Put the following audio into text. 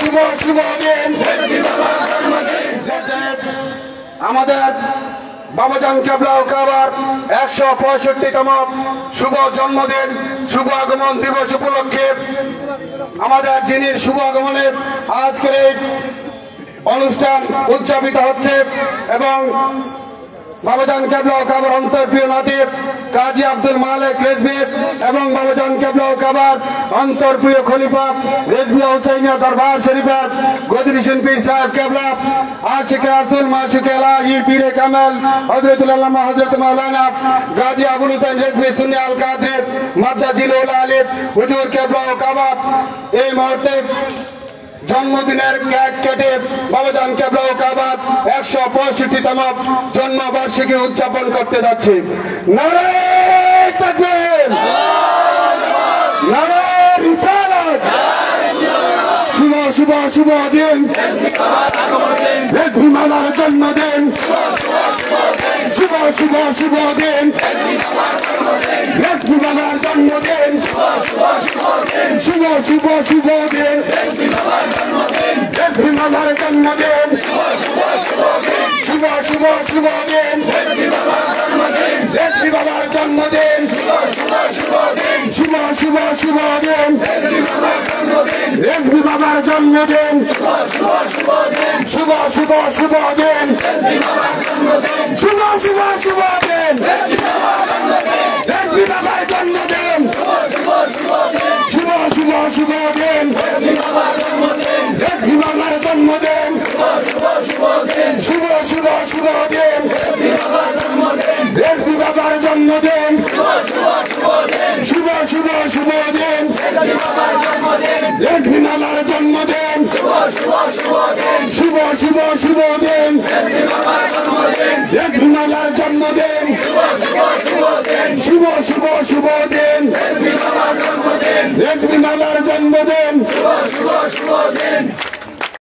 শুভ শুভ দিন। আমাদের বাবাজান কেবলা ও কাবার 165তম শুভ জন্মদিন শুভ আগমন দিবস উপলক্ষে আমাদের যিনি শুভ আগমনের আজকের এই অনুষ্ঠান উদযাপিত হচ্ছে এবং বাবাজান কেবলা ও কাবার অন্তরপ্রিয় নাতিব কাজী আব্দুল মালিক রেজভী এবং বাবাজান কেবলা ও কাবার অন্তরপ্রিয় খলিফা রেজভিয়া হুসাইনিয়া দরবার শরীফের গদির পীর সাহেব কেবলা আশিকে রাসূল মাশিকে ইলাহি পীরে কামাল হযরতুল আল্লামা হযরত মাওলানা গাজী আবুল হুসাইন রেজভী সুন্নি আল কাদরি মাদ্দাজিলুল আলিফ হুজুর কেবলা ও কাবার এই মুহূর্তে জন্মদিনের কেক কেটে বাবাজান কেবলা ও কাবার 165তম জন্মবার্ষিকী উদযাপন করতে যাচ্ছে। নারায়ে তাকবীর, নারায়ে রিসালাত। শুভ শুভ শুভ দিন, রেজভী মালার জন্মদিন। শুভ শুভ শুভ দিন, রেজভী মালার জন্মদিন। শুভ শুভ শুভ দিন, রেজভী মালার জন্মদিন। শুভ শুভ শুভ দিন, রেজভী বাবার জন্মদিন। শুভ শুভ শুভ দিন, রেজভী বাবার জন্মদিন। শুভ শুভ শুভ দিন, শুভ শুভ শুভ দিন, রেজভী বাবার জন্মদিন। শুভ শুভ শুভ দিন, রেজভী বাবার জন্মদিন। শুভ শুভ শুভ দিন, রেজভী বাবার জন্মদিন। শুভ শুভ শুভ দিন, রেজভী বাবার জন্মদিন। শুভ শুভ শুভ দিন, রেজভী বাবার জন্মদিন। শুভ শুভ শুভ দিন, রেজভী বাবার জন্মদিন।